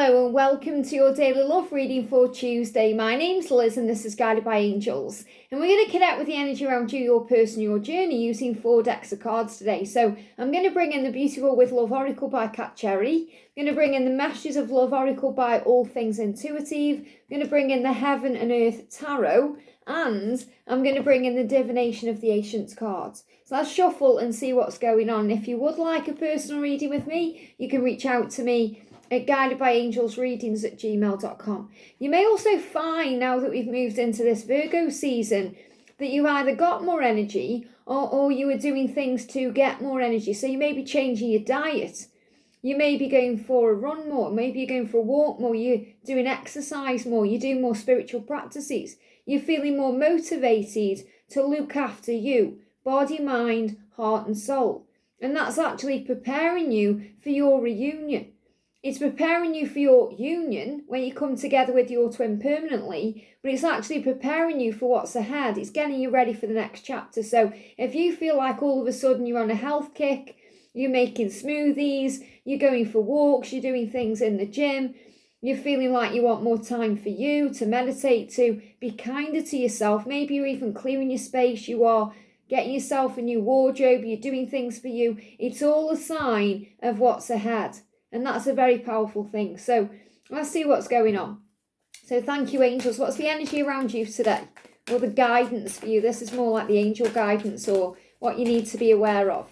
Hello and welcome to your daily love reading for Tuesday. My name's Liz and this is Guided by Angels. And we're going to connect with the energy around you, your person, your journey using 4 decks of cards today. So I'm going to bring in the Beautiful with Love Oracle by Cat Cherry. I'm going to bring in the Messages of Love Oracle by All Things Intuitive. I'm going to bring in the Heaven and Earth Tarot. And I'm going to bring in the Divination of the Ancients cards. So let's shuffle and see what's going on. If you would like a personal reading with me, you can reach out to me at guidedbyangelsreadings@gmail.com. You may also find, now that we've moved into this Virgo season, that you either got more energy or you are doing things to get more energy. So you may be changing your diet. You may be going for a run more. Maybe you're going for a walk more. You're doing exercise more. You're doing more spiritual practices. You're feeling more motivated to look after you, body, mind, heart and soul. And that's actually preparing you for your reunion. It's preparing you for your union when you come together with your twin permanently, but it's actually preparing you for what's ahead. It's getting you ready for the next chapter. So if you feel like all of a sudden you're on a health kick, you're making smoothies, you're going for walks, you're doing things in the gym, you're feeling like you want more time for you, to meditate, to be kinder to yourself, maybe you're even clearing your space, you are getting yourself a new wardrobe, you're doing things for you, it's all a sign of what's ahead. And that's a very powerful thing. So let's see what's going on. So thank you, angels. What's the energy around you today? Or the guidance for you? This is more like the angel guidance or what you need to be aware of.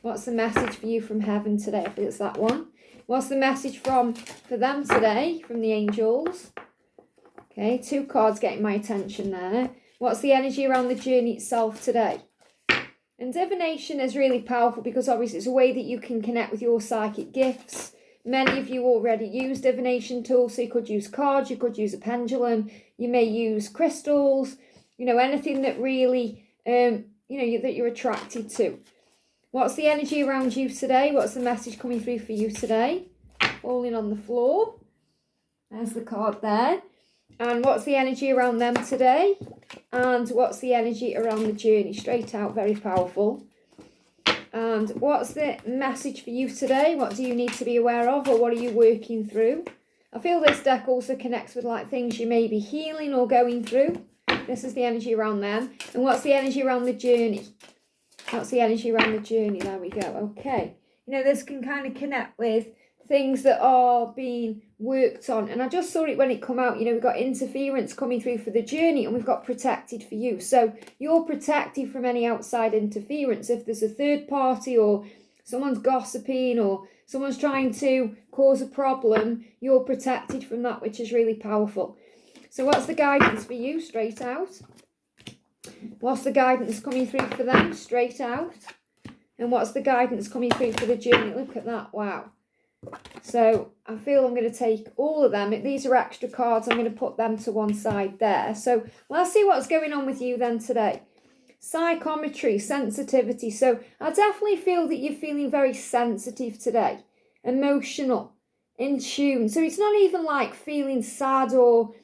What's the message for you from heaven today? I think it's that one. What's the message for them today from the angels? Okay, 2 cards getting my attention there. What's the energy around the journey itself today? And divination is really powerful because obviously it's a way that you can connect with your psychic gifts. Many of you already use divination tools, so you could use cards, you could use a pendulum, you may use crystals, anything that really, that you're attracted to. What's the energy around you today? What's the message coming through for you today? Falling on the floor. There's the card there. And what's the energy around them today? And what's the energy around the journey? Straight out, very powerful. And what's the message for you today? What do you need to be aware of, or what are you working through? I feel this deck also connects with like things you may be healing or going through. This is the energy around them. And what's the energy around the journey? What's the energy around the journey? There we go. Okay. This can kind of connect with things that are being worked on. And I just saw it when it come out. We've got interference coming through for the journey and we've got protected for you. So you're protected from any outside interference. If there's a third party or someone's gossiping or someone's trying to cause a problem, you're protected from that, which is really powerful. So what's the guidance for you? Straight out. What's the guidance coming through for them? Straight out. And what's the guidance coming through for the journey? Look at that. Wow. So I feel I'm going to take all of them. These are extra cards. I'm going to put them to one side there. So let's see what's going on with you then today. Psychometry, sensitivity. So I definitely feel that you're feeling very sensitive today. Emotional, in tune. So it's not even like feeling sad or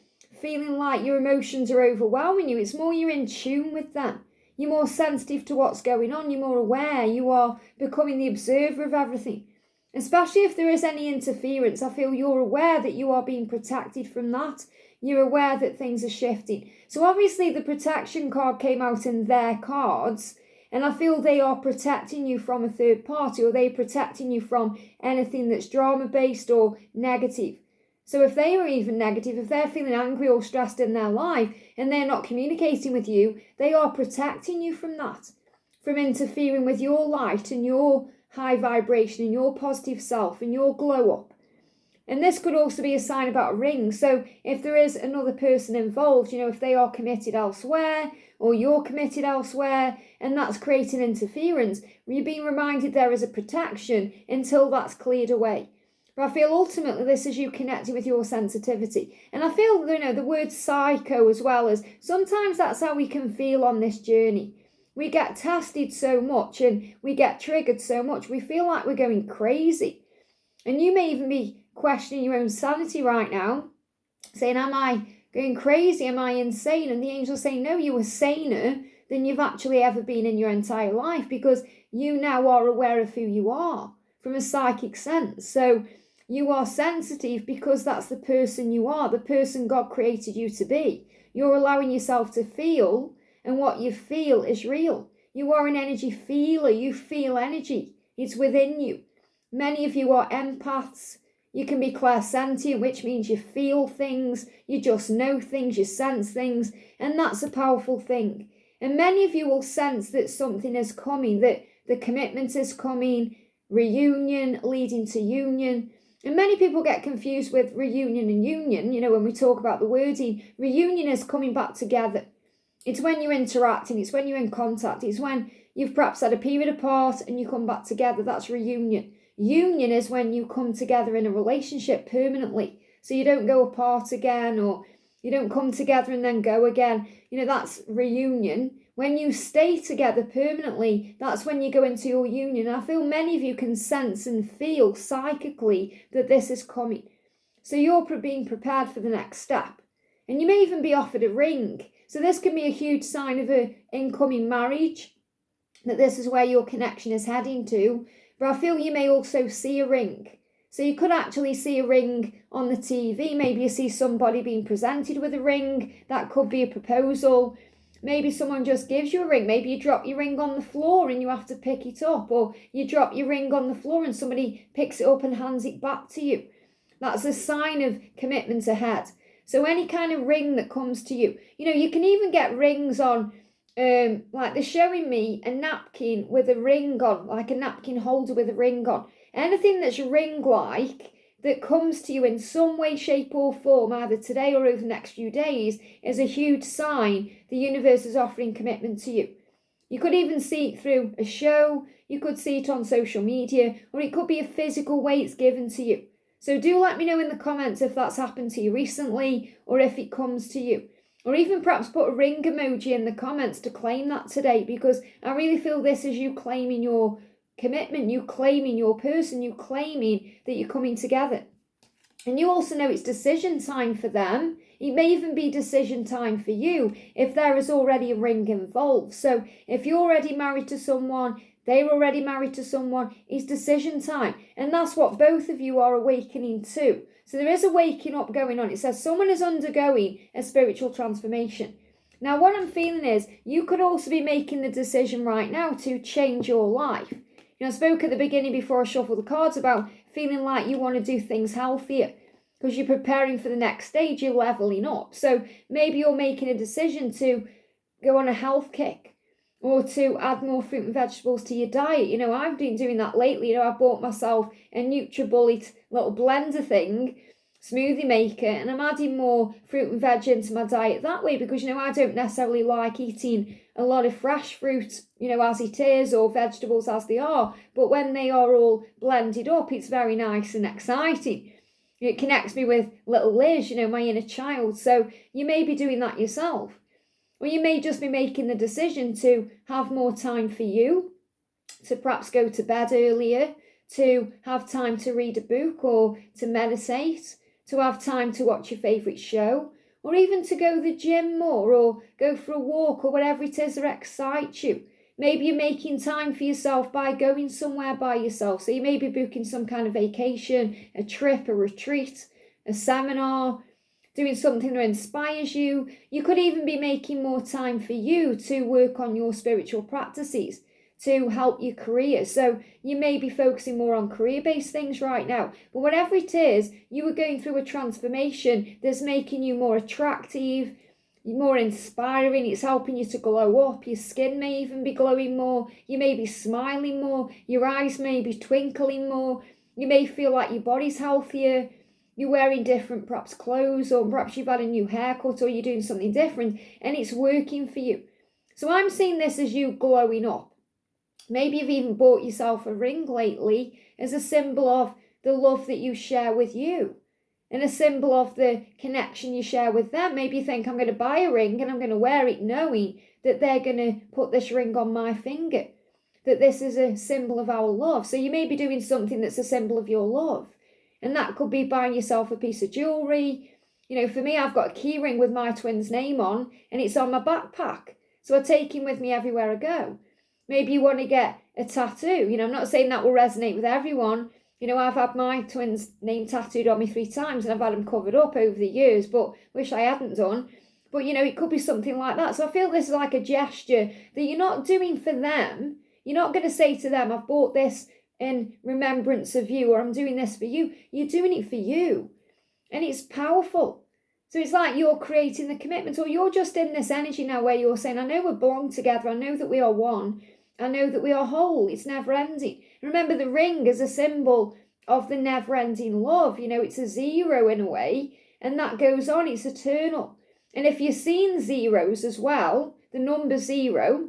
feeling like your emotions are overwhelming you. It's more you're in tune with them. You're more sensitive to what's going on. You're more aware. You are becoming the observer of everything. Especially if there is any interference, I feel you're aware that you are being protected from that. You're aware that things are shifting. So obviously the protection card came out in their cards, and I feel they are protecting you from a third party, or they're protecting you from anything that's drama-based or negative. So if they are even negative, if they're feeling angry or stressed in their life, and they're not communicating with you, they are protecting you from that, from interfering with your light and your high vibration and your positive self and your glow up. And this could also be a sign about a ring. So if there is another person involved, if they are committed elsewhere or you're committed elsewhere and that's creating interference, you're being reminded there is a protection until that's cleared away. But I feel ultimately this is you connecting with your sensitivity. And I feel, the word psycho as well, as sometimes that's how we can feel on this journey. We get tested so much and we get triggered so much. We feel like we're going crazy. And you may even be questioning your own sanity right now, saying, am I going crazy? Am I insane? And the angels say, no, you are saner than you've actually ever been in your entire life, because you now are aware of who you are from a psychic sense. So You are sensitive because that's the person you are, the person God created you to be. You're allowing yourself to feel, and what you feel is real. You are an energy feeler. You feel energy. It's within you. Many of you are empaths. You can be clairsentient, which means you feel things, you just know things, you sense things, and that's a powerful thing. And many of you will sense that something is coming, that the commitment is coming, reunion leading to union. And many people get confused with reunion and union. When we talk about the wording, reunion is coming back together. It's when you're interacting, it's when you're in contact, it's when you've perhaps had a period apart and you come back together. That's reunion. Union is when you come together in a relationship permanently. So you don't go apart again, or you don't come together and then go again. That's reunion. When you stay together permanently, that's when you go into your union. I feel many of you can sense and feel psychically that this is coming. So you're being prepared for the next step. And you may even be offered a ring. So this can be a huge sign of an incoming marriage, that this is where your connection is heading to. But I feel you may also see a ring. So you could actually see a ring on the TV. Maybe you see somebody being presented with a ring. That could be a proposal. Maybe someone just gives you a ring. Maybe you drop your ring on the floor and you have to pick it up. Or you drop your ring on the floor and somebody picks it up and hands it back to you. That's a sign of commitment ahead. So any kind of ring that comes to you. You can even get rings on, like they're showing me a napkin with a ring on, like a napkin holder with a ring on. Anything that's ring-like that comes to you in some way, shape or form, either today or over the next few days, is a huge sign the universe is offering commitment to you. You could even see it through a show, you could see it on social media, or it could be a physical way it's given to you. So do let me know in the comments if that's happened to you recently, or if it comes to you. Or even perhaps put a ring emoji in the comments to claim that today, because I really feel this is you claiming your commitment, you claiming your person, you claiming that you're coming together. And you also know it's decision time for them. It may even be decision time for you if there is already a ring involved. So if you're already married to someone, they're already married to someone, it's decision time. And that's what both of you are awakening to. So there is a waking up going on. It says someone is undergoing a spiritual transformation. Now what I'm feeling is you could also be making the decision right now to change your life. I spoke at the beginning before I shuffled the cards about feeling like you want to do things healthier because you're preparing for the next stage, you're leveling up. So maybe you're making a decision to go on a health kick or to add more fruit and vegetables to your diet. I've been doing that lately. I bought myself a NutriBullet little blender thing, smoothie maker, and I'm adding more fruit and veg into my diet that way because, I don't necessarily like eating a lot of fresh fruit, as it is, or vegetables as they are. But when they are all blended up, it's very nice and exciting. It connects me with little Liz, my inner child. So you may be doing that yourself. Or you may just be making the decision to have more time for you, to perhaps go to bed earlier, to have time to read a book or to meditate, to have time to watch your favourite show, or even to go to the gym more or go for a walk or whatever it is that excites you. Maybe you're making time for yourself by going somewhere by yourself. So you may be booking some kind of vacation, a trip, a retreat, a seminar, doing something that inspires you. You could even be making more time for you to work on your spiritual practices, to help your career. So you may be focusing more on career-based things right now. But whatever it is, you are going through a transformation that's making you more attractive, more inspiring. It's helping you to glow up. Your skin may even be glowing more. You may be smiling more. Your eyes may be twinkling more. You may feel like your body's healthier. You're wearing different perhaps clothes, or perhaps you've had a new haircut, or you're doing something different and it's working for you. So I'm seeing this as you glowing up. Maybe you've even bought yourself a ring lately as a symbol of the love that you share with you and a symbol of the connection you share with them. Maybe you think, I'm going to buy a ring and I'm going to wear it knowing that they're going to put this ring on my finger, that this is a symbol of our love. So you may be doing something that's a symbol of your love. And that could be buying yourself a piece of jewellery. For me, I've got a key ring with my twin's name on and it's on my backpack. So I take him with me everywhere I go. Maybe you want to get a tattoo. I'm not saying that will resonate with everyone, I've had my twins' name tattooed on me 3 times and I've had them covered up over the years, but wish I hadn't done. But, it could be something like that. So I feel this is like a gesture that you're not doing for them. You're not going to say to them, I've bought this in remembrance of you, or I'm doing this for you. You're doing it for you. And it's powerful. So it's like you're creating the commitment, or you're just in this energy now where you're saying, I know we belong together. I know that we are one. I know that we are whole. It's never ending. Remember, the ring is a symbol of the never ending love. It's a 0 in a way, and that goes on. It's eternal. And if you're seeing zeros as well, the number 0,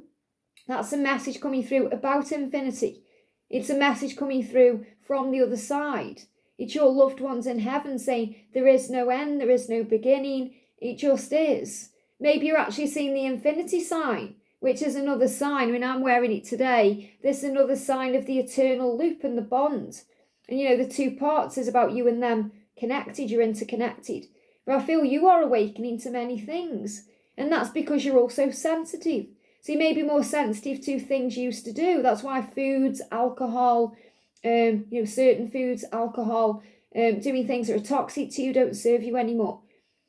that's a message coming through about infinity. It's a message coming through from the other side. It's your loved ones in heaven saying, there is no end, there is no beginning. It just is. Maybe you're actually seeing the infinity sign, which is another sign. I mean, I'm wearing it today. This is another sign of the eternal loop and the bond. And, the 2 parts is about you and them connected. You're interconnected. But I feel you are awakening to many things. And that's because you're also sensitive. So you may be more sensitive to things you used to do. That's why foods, alcohol, certain foods, alcohol, doing things that are toxic to you don't serve you anymore.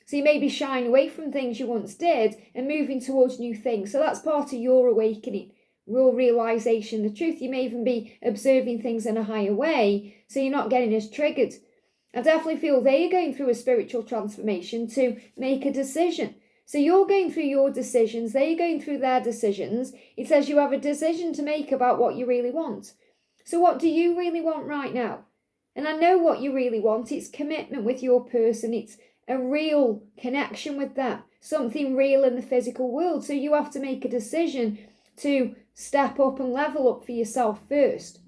So you may be shying away from things you once did and moving towards new things. So that's part of your awakening, your realization, the truth. You may even be observing things in a higher way, so you're not getting as triggered. I definitely feel they're going through a spiritual transformation to make a decision. So you're going through your decisions, they're going through their decisions. It says you have a decision to make about what you really want. So what do you really want right now? And I know what you really want. It's commitment with your person. It's a real connection with them, something real in the physical world. So you have to make a decision to step up and level up for yourself first.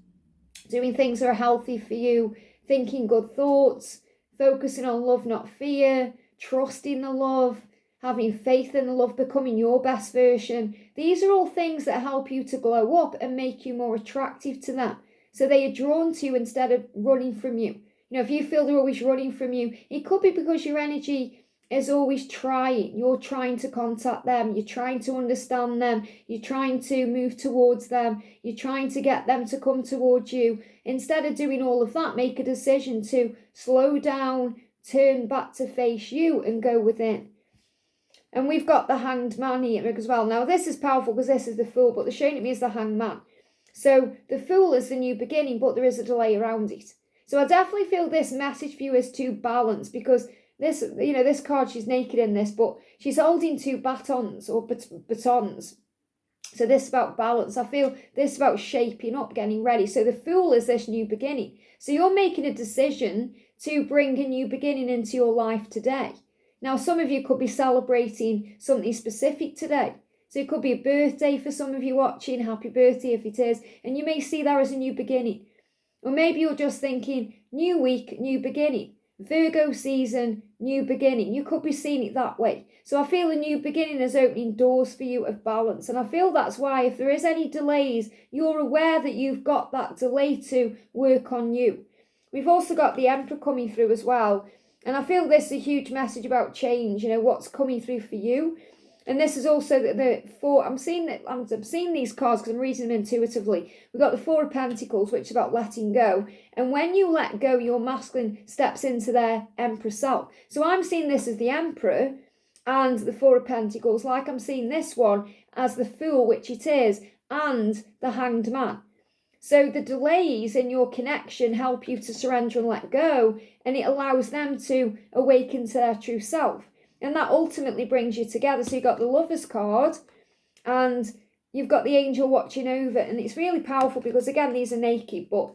Doing things that are healthy for you, thinking good thoughts, focusing on love, not fear, trusting the love, having faith in the love, becoming your best version. These are all things that help you to glow up and make you more attractive to them. So they are drawn to you instead of running from you. If you feel they're always running from you, it could be because your energy is always trying. You're trying to contact them. You're trying to understand them. You're trying to move towards them. You're trying to get them to come towards you. Instead of doing all of that, make a decision to slow down, turn back to face you and go within. And we've got the Hanged Man here as well. Now, this is powerful because this is the Fool, but they're showing it me as the Hanged Man. So the Fool is the new beginning, but there is a delay around it. So I definitely feel this message for you is to balance, because this card, she's naked in this, but she's holding 2 batons or batons. So this is about balance. I feel this is about shaping up, getting ready. So the Fool is this new beginning. So you're making a decision to bring a new beginning into your life today. Now, some of you could be celebrating something specific today. So it could be a birthday for some of you watching. Happy birthday if it is. And you may see that as a new beginning. Or maybe you're just thinking, new week, new beginning. Virgo season, new beginning. You could be seeing it that way. So I feel a new beginning is opening doors for you of balance. And I feel that's why if there is any delays, you're aware that you've got that delay to work on you. We've also got the Emperor coming through as well. And I feel this is a huge message about change, what's coming through for you. And this is also the 4, I'm seeing these cards because I'm reading them intuitively. We've got the 4 of Pentacles, which is about letting go. And when you let go, your masculine steps into their Emperor self. So I'm seeing this as the Emperor and the 4 of Pentacles, like I'm seeing this one as the Fool, which it is, and the Hanged Man. So the delays in your connection help you to surrender and let go, and it allows them to awaken to their true self. And that ultimately brings you together. So you've got the Lovers card and you've got the Angel watching over. And it's really powerful because, again, these are naked, but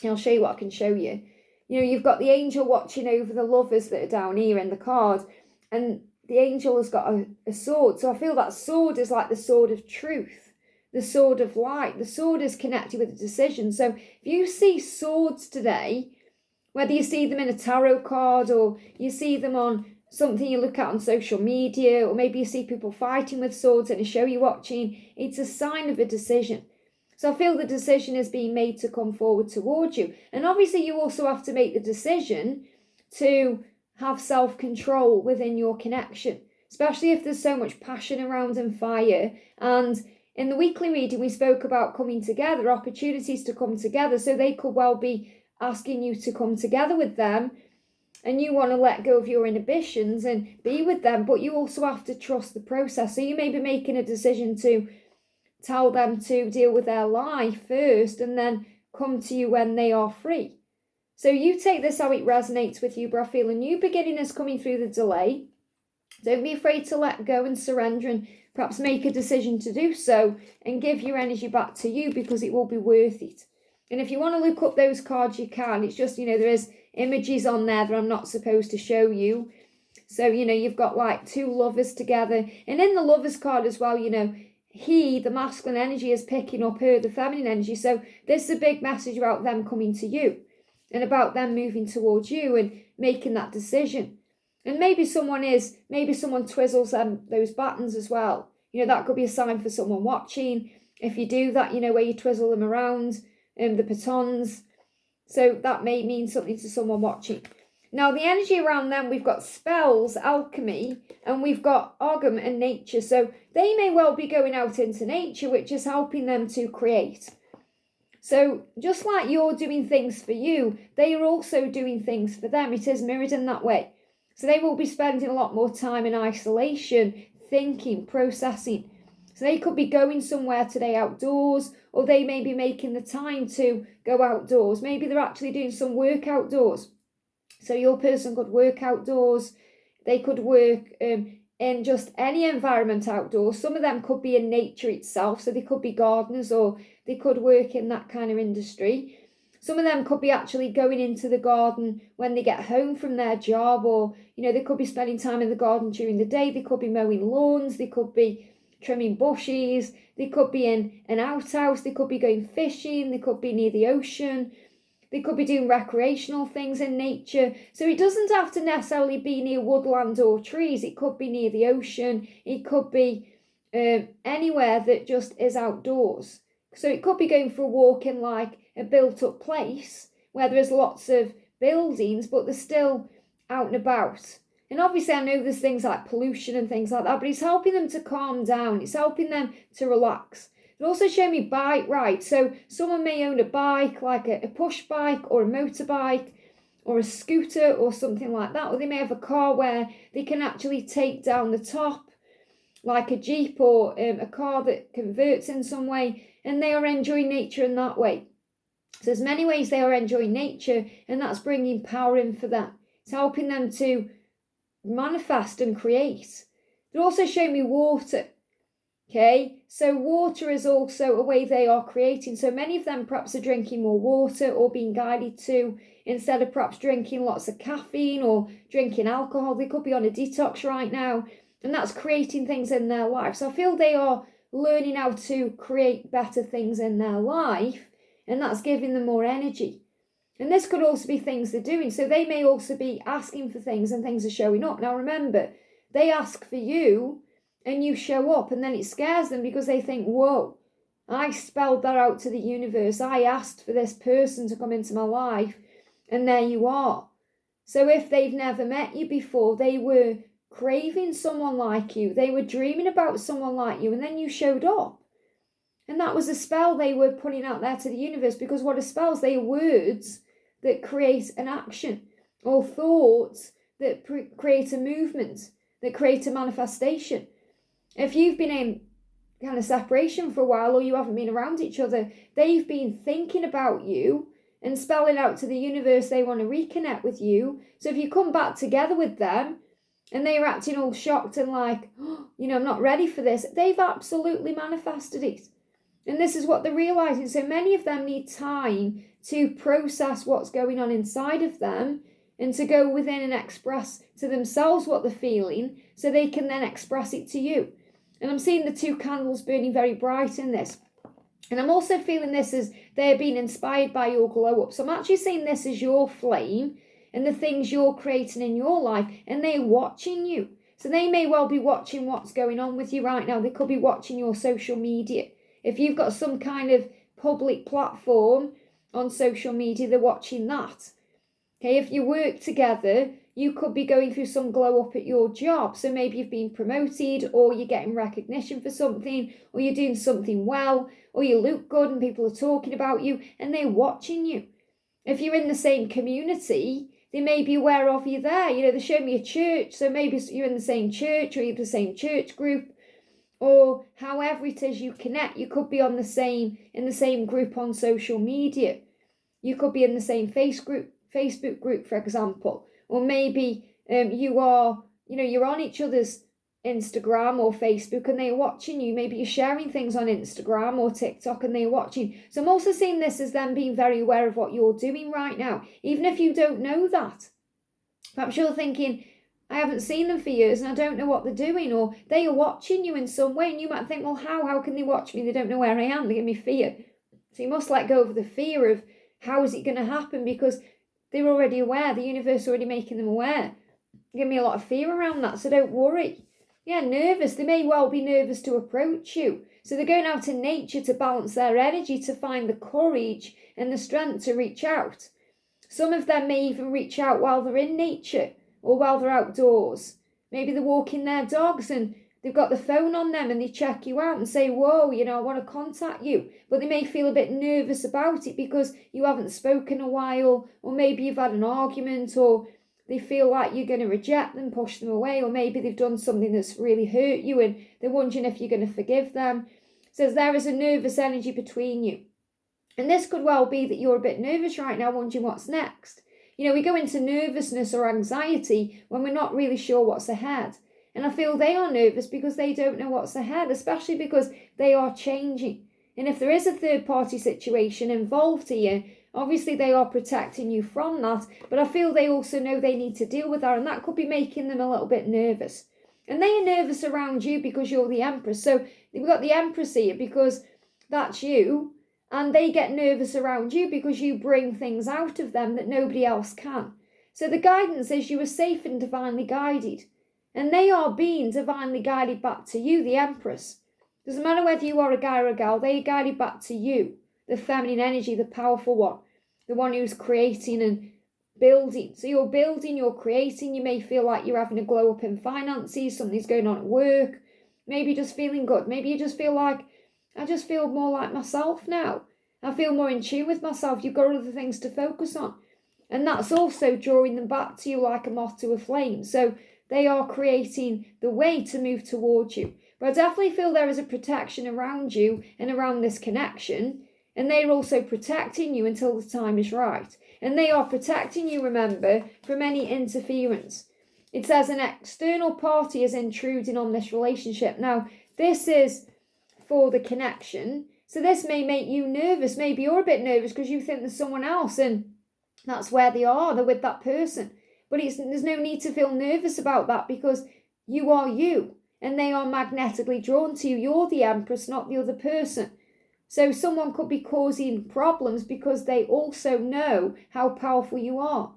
I'll show you what I can show you. You've got the Angel watching over the Lovers that are down here in the card. And the Angel has got a sword. So I feel that sword is like the sword of truth, the sword of light. The sword is connected with a decision. So if you see swords today, whether you see them in a tarot card or you see them on something you look at on social media, or maybe you see people fighting with swords in a show you're watching, it's a sign of a decision. So I feel the decision is being made to come forward towards you. And obviously you also have to make the decision to have self-control within your connection, especially if there's so much passion around and fire. And in the weekly reading, we spoke about coming together, opportunities to come together. So they could well be asking you to come together with them, and you want to let go of your inhibitions and be with them, but you also have to trust the process. So you may be making a decision to tell them to deal with their life first and then come to you when they are free. So you take this how it resonates with you, but I feel a new beginning is coming through the delay. Don't be afraid to let go and surrender, and perhaps make a decision to do so and give your energy back to you, because it will be worth it. And if you want to look up those cards, you can. It's just, there is images on there that I'm not supposed to show you. So, you've got like two lovers together. And in the lovers card as well, he, the masculine energy, is picking up her, the feminine energy. So this is a big message about them coming to you and about them moving towards you and making that decision. And maybe someone twizzles those buttons as well. That could be a sign for someone watching. If you do that, where you twizzle them around, the batons. So that may mean something to someone watching. Now, the energy around them, we've got spells, alchemy, and we've got Ogham and nature. So they may well be going out into nature, which is helping them to create. So just like you're doing things for you, they are also doing things for them. It is mirrored in that way. So they will be spending a lot more time in isolation, thinking, processing. So they could be going somewhere today outdoors, or they may be making the time to go outdoors. Maybe they're actually doing some work outdoors. So your person could work outdoors. They could work in just any environment outdoors. Some of them could be in nature itself. So they could be gardeners, or they could work in that kind of industry. Some of them could be actually going into the garden when they get home from their job, or, they could be spending time in the garden during the day. They could be mowing lawns. They could be trimming bushes. They could be in an outhouse. They could be going fishing. They could be near the ocean. They could be doing recreational things in nature. So it doesn't have to necessarily be near woodland or trees. It could be near the ocean. It could be anywhere that just is outdoors. So it could be going for a walk in like a built-up place where there's lots of buildings, but they're still out and about. And obviously I know there's things like pollution and things like that, but it's helping them to calm down. It's helping them to relax. It also showed me bike ride. So someone may own a bike, like a push bike or a motorbike or a scooter or something like that. Or they may have a car where they can actually take down the top, like a Jeep or a car that converts in some way. And they are enjoying nature in that way. So there's many ways they are enjoying nature, and that's bringing power in for them. It's helping them to manifest and create. It also showed me water. Okay, so water is also a way they are creating. So many of them perhaps are drinking more water, or being guided to, instead of perhaps drinking lots of caffeine or drinking alcohol. They could be on a detox right now, and that's creating things in their life. So I feel they are learning how to create better things in their life, and that's giving them more energy. And this could also be things they're doing. So they may also be asking for things, and things are showing up. Now remember, they ask for you and you show up, and then it scares them because they think, whoa, I spelled that out to the universe. I asked for this person to come into my life, and there you are. So if they've never met you before, they were craving someone like you. They were dreaming about someone like you, and then you showed up. And that was a spell they were putting out there to the universe, because what are spells? They are words that create an action, or thoughts that create a movement, that create a manifestation. If you've been in kind of separation for a while, or you haven't been around each other, they've been thinking about you and spelling out to the universe they want to reconnect with you. So if you come back together with them and they're acting all shocked and like, oh, I'm not ready for this, they've absolutely manifested it. And this is what they're realizing. So many of them need time to process what's going on inside of them, and to go within and express to themselves what they're feeling, so they can then express it to you. And I'm seeing the two candles burning very bright in this. And I'm also feeling this as they're being inspired by your glow up. So I'm actually seeing this as your flame and the things you're creating in your life, and they're watching you. So they may well be watching what's going on with you right now. They could be watching your social media. If you've got some kind of public platform on social media, they're watching that. Okay, if you work together, you could be going through some glow up at your job. So maybe you've been promoted, or you're getting recognition for something, or you're doing something well, or you look good and people are talking about you, and they're watching you. If you're in the same community, they may be aware of you there. You know, they show me a church, so maybe you're in the same church or you're the same church group, or however it is you connect. You could be in the same group on social media. You could be in the same Facebook group, for example, or maybe you're on each other's Instagram or Facebook and they're watching you. Maybe you're sharing things on Instagram or TikTok and they're watching. So I'm also seeing this as them being very aware of what you're doing right now, even if you don't know that. Perhaps you're thinking, I haven't seen them for years and I don't know what they're doing, or they are watching you in some way, and you might think, well, how can they watch me? They don't know where I am. They give me fear. So you must let go of the fear of how is it going to happen, because they're already aware. The universe is already making them aware. Give me a lot of fear around that, so don't worry. Yeah, nervous. They may well be nervous to approach you. So they're going out in nature to balance their energy, to find the courage and the strength to reach out. Some of them may even reach out while they're in nature or while they're outdoors. Maybe they're walking their dogs and they've got the phone on them and they check you out and say, whoa, I want to contact you. But they may feel a bit nervous about it because you haven't spoken a while, or maybe you've had an argument, or they feel like you're going to reject them, push them away, or maybe they've done something that's really hurt you and they're wondering if you're going to forgive them. So there is a nervous energy between you. And this could well be that you're a bit nervous right now, wondering what's next. We go into nervousness or anxiety when we're not really sure what's ahead. And I feel they are nervous because they don't know what's ahead, especially because they are changing. And if there is a third-party situation involved here, obviously they are protecting you from that, but I feel they also know they need to deal with that, and that could be making them a little bit nervous. And they are nervous around you because you're the Empress. So we've got the Empress here because that's you, and they get nervous around you because you bring things out of them that nobody else can. So the guidance is you are safe and divinely guided. And they are being divinely guided back to you, the Empress. Doesn't matter whether you are a guy or a gal, they are guided back to you, the feminine energy, the powerful one, the one who's creating and building. So you're building, you're creating. You may feel like you're having a glow up in finances, something's going on at work. Maybe you're just feeling good. Maybe you just feel like, I just feel more like myself now. I feel more in tune with myself. You've got other things to focus on. And that's also drawing them back to you like a moth to a flame. So they are creating the way to move towards you. But I definitely feel there is a protection around you and around this connection. And they're also protecting you until the time is right. And they are protecting you, remember, from any interference. It says an external party is intruding on this relationship. Now, this is for the connection. So this may make you nervous. Maybe you're a bit nervous because you think there's someone else and that's where they are. They're with that person. But there's no need to feel nervous about that because you are you. And they are magnetically drawn to you. You're the Empress, not the other person. So someone could be causing problems because they also know how powerful you are.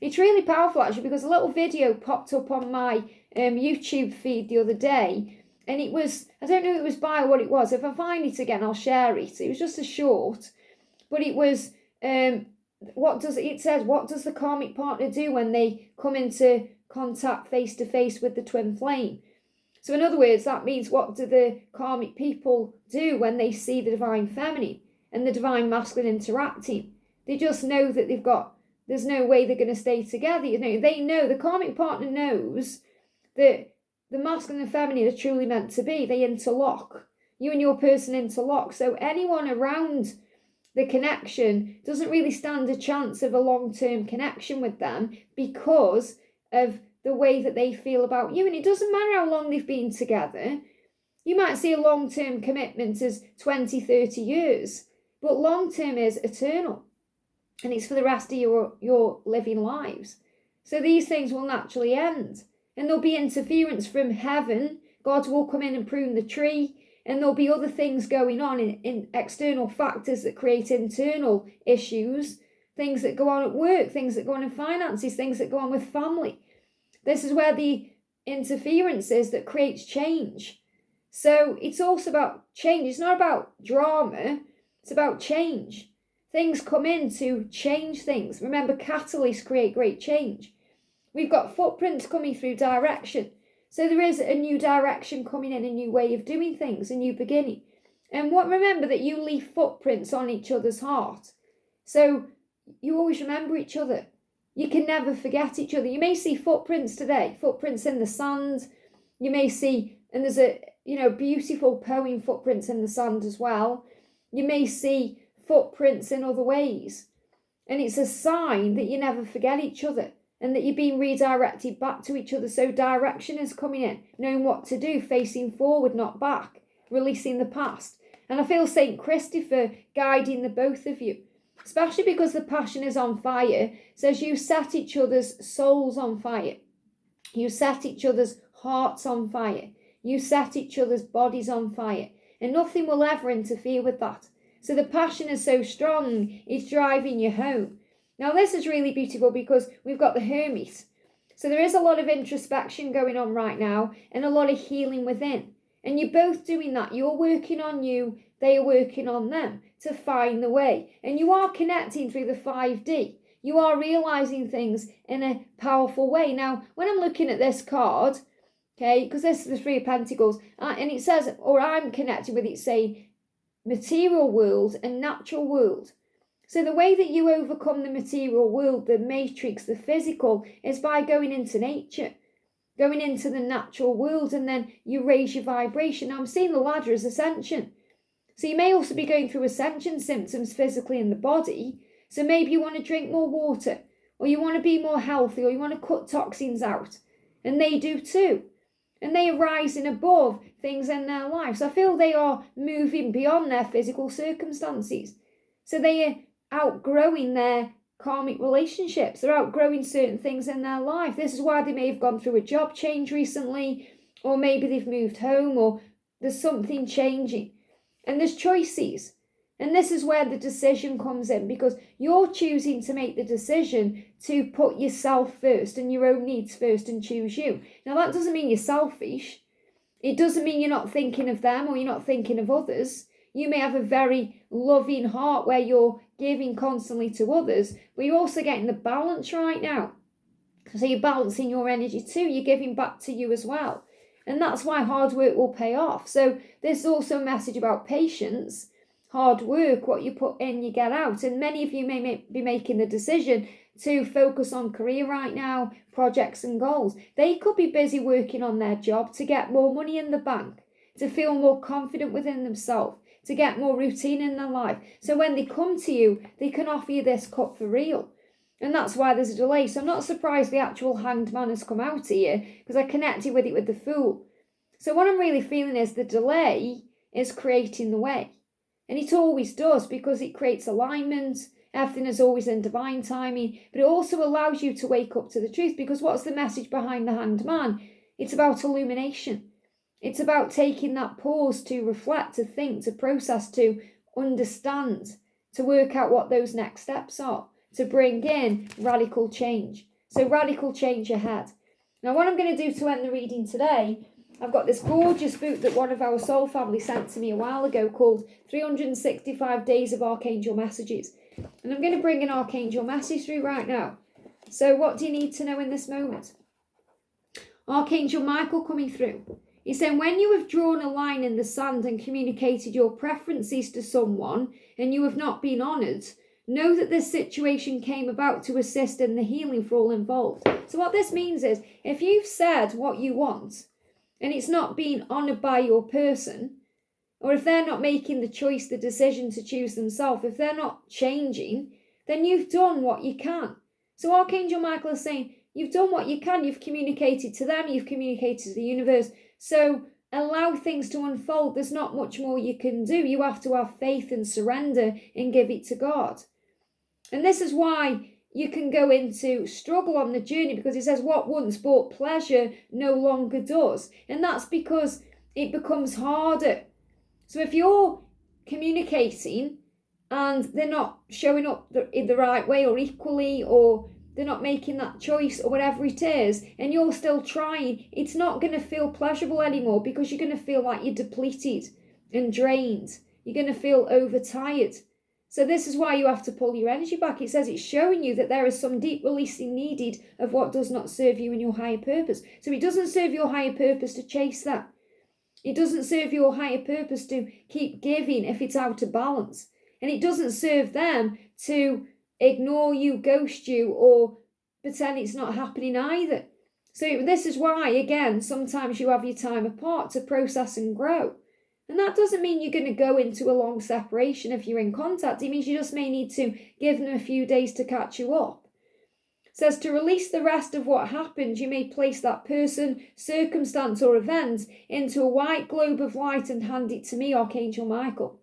It's really powerful actually, because a little video popped up on my YouTube feed the other day. And it was, I don't know who it was by or what it was. If I find it again, I'll share it. It was just a short. But it was, what does the karmic partner do when they come into contact face to face with the twin flame? So in other words, that means what do the karmic people do when they see the divine feminine and the divine masculine interacting? They just know that there's no way they're going to stay together. They know, the karmic partner knows that the masculine and feminine are truly meant to be. They interlock. You and your person interlock. So anyone around the connection doesn't really stand a chance of a long-term connection with them because of the way that they feel about you. And it doesn't matter how long they've been together. You might see a long-term commitment as 20, 30 years, but long-term is eternal. And it's for the rest of your living lives. So these things will naturally end. And there'll be interference from heaven. God will come in and prune the tree. And there'll be other things going on in external factors that create internal issues. Things that go on at work, things that go on in finances, things that go on with family. This is where the interference is that creates change. So it's also about change. It's not about drama. It's about change. Things come in to change things. Remember, catalysts create great change. We've got footprints coming through direction. So there is a new direction coming in, a new way of doing things, a new beginning. And remember that you leave footprints on each other's heart. So you always remember each other. You can never forget each other. You may see footprints today, footprints in the sand. You may see, and there's a, beautiful poem footprints in the sand as well. You may see footprints in other ways. And it's a sign that you never forget each other and that you're being redirected back to each other. So direction is coming in, knowing what to do, facing forward, not back, releasing the past. And I feel St. Christopher guiding the both of you, especially because the passion is on fire. Says you set each other's souls on fire. You set each other's hearts on fire. You set each other's bodies on fire. And nothing will ever interfere with that. So the passion is so strong, it's driving you home. Now this is really beautiful because we've got the Hermes. So there is a lot of introspection going on right now and a lot of healing within. And you're both doing that. You're working on you, they are working on them to find the way. And you are connecting through the 5D. You are realizing things in a powerful way. Now, when I'm looking at this card, okay, because this is the Three of Pentacles, and it says, or I'm connected with it saying, material world and natural world. So the way that you overcome the material world, the matrix, the physical, is by going into nature, going into the natural world, and then you raise your vibration. Now I'm seeing the ladder as ascension. So you may also be going through ascension symptoms physically in the body. So maybe you want to drink more water, or you want to be more healthy, or you want to cut toxins out. And they do too. And they are rising above things in their lives. I feel they are moving beyond their physical circumstances. So they are outgrowing their karmic relationships. They're outgrowing certain things in their life. This is why they may have gone through a job change recently, or maybe they've moved home, or there's something changing. And there's choices. And this is where the decision comes in, because you're choosing to make the decision to put yourself first and your own needs first and choose you. Now, that doesn't mean you're selfish. It doesn't mean you're not thinking of them or you're not thinking of others. You may have a very loving heart where you're giving constantly to others, but you're also getting the balance right now. So you're balancing your energy too. You're giving back to you as well. And that's why hard work will pay off. So this is also a message about patience. Hard work, what you put in, you get out. And many of you may be making the decision to focus on career right now, projects and goals. They could be busy working on their job to get more money in the bank, to feel more confident within themselves, to get more routine in their life. So when they come to you, they can offer you this cup for real. And that's why there's a delay. So I'm not surprised the actual Hanged Man has come out here, because I connected with it with the Fool. So what I'm really feeling is the delay is creating the way. And it always does, because it creates alignment. Everything is always in divine timing. But it also allows you to wake up to the truth, because what's the message behind the Hanged Man? It's about illumination. It's about taking that pause to reflect, to think, to process, to understand, to work out what those next steps are, to bring in radical change. So radical change ahead. Now what I'm going to do to end the reading today, I've got this gorgeous book that one of our soul family sent to me a while ago called 365 Days of Archangel Messages. And I'm going to bring an Archangel message through right now. So what do you need to know in this moment? Archangel Michael coming through. He's saying, when you have drawn a line in the sand and communicated your preferences to someone and you have not been honoured, know that this situation came about to assist in the healing for all involved. So what this means is, if you've said what you want and it's not being honoured by your person, or if they're not making the choice, the decision to choose themselves, if they're not changing, then you've done what you can. So Archangel Michael is saying, you've done what you can. You've communicated to them. You've communicated to the universe. So allow things to unfold. There's not much more you can do. You have to have faith and surrender and give it to God. And this is why you can go into struggle on the journey, because it says what once brought pleasure no longer does. And that's because it becomes harder. So if you're communicating and they're not showing up in the right way or equally, or they're not making that choice or whatever it is, and you're still trying, it's not going to feel pleasurable anymore, because you're going to feel like you're depleted and drained. You're going to feel overtired. So this is why you have to pull your energy back. It says it's showing you that there is some deep releasing needed of what does not serve you in your higher purpose. So it doesn't serve your higher purpose to chase that. It doesn't serve your higher purpose to keep giving if it's out of balance. And it doesn't serve them to ignore you, ghost you, or pretend it's not happening either. So this is why, again, sometimes you have your time apart to process and grow. And that doesn't mean you're going to go into a long separation if you're in contact. It means you just may need to give them a few days to catch you up. It says to release the rest of what happened, you may place that person, circumstance, or event into a white globe of light and hand it to me, Archangel Michael.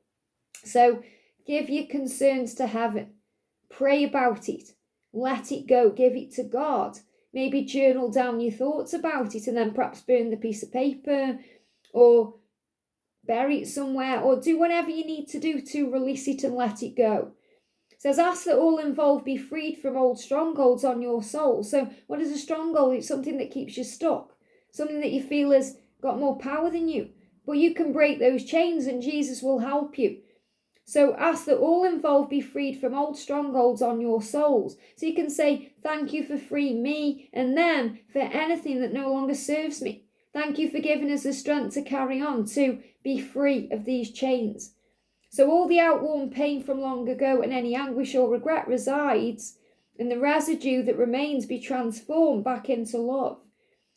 So give your concerns to heaven. Pray about it. Let it go. Give it to God. Maybe journal down your thoughts about it and then perhaps burn the piece of paper or bury it somewhere, or do whatever you need to do to release it and let it go. It says, ask that all involved be freed from old strongholds on your soul. So what is a stronghold? It's something that keeps you stuck, something that you feel has got more power than you. But you can break those chains and Jesus will help you. So ask that all involved be freed from old strongholds on your souls. So you can say, thank you for freeing me and them for anything that no longer serves me. Thank you for giving us the strength to carry on, to be free of these chains. So all the outworn pain from long ago and any anguish or regret resides, and the residue that remains be transformed back into love.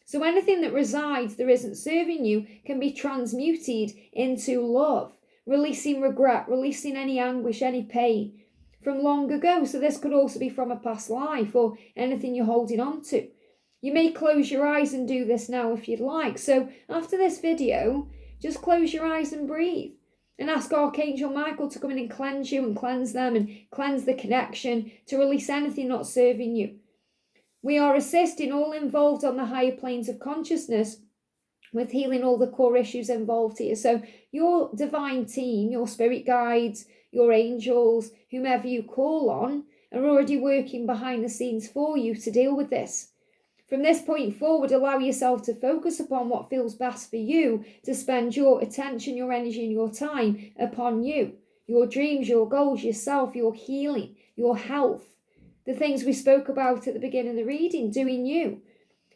So anything that resides that isn't serving you can be transmuted into love, releasing regret, releasing any anguish, any pain from long ago. So this could also be from a past life or anything you're holding on to. You may close your eyes and do this now if you'd like. So after this video, just close your eyes and breathe and ask Archangel Michael to come in and cleanse you and cleanse them and cleanse the connection to release anything not serving you. We are assisting all involved on the higher planes of consciousness with healing all the core issues involved here. So your divine team, your spirit guides, your angels, whomever you call on, are already working behind the scenes for you to deal with this. From this point forward, allow yourself to focus upon what feels best for you, to spend your attention, your energy, and your time upon you, your dreams, your goals, yourself, your healing, your health, the things we spoke about at the beginning of the reading, doing you.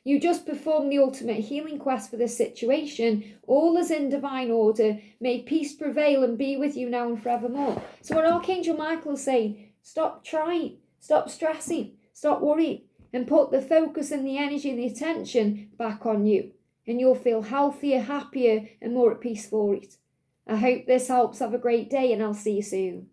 You just perform the ultimate healing quest for this situation. All is in divine order. May peace prevail and be with you now and forevermore. So what Archangel Michael is saying, stop trying, stop stressing, stop worrying, and put the focus and the energy and the attention back on you. And you'll feel healthier, happier, and more at peace for it. I hope this helps. Have a great day, and I'll see you soon.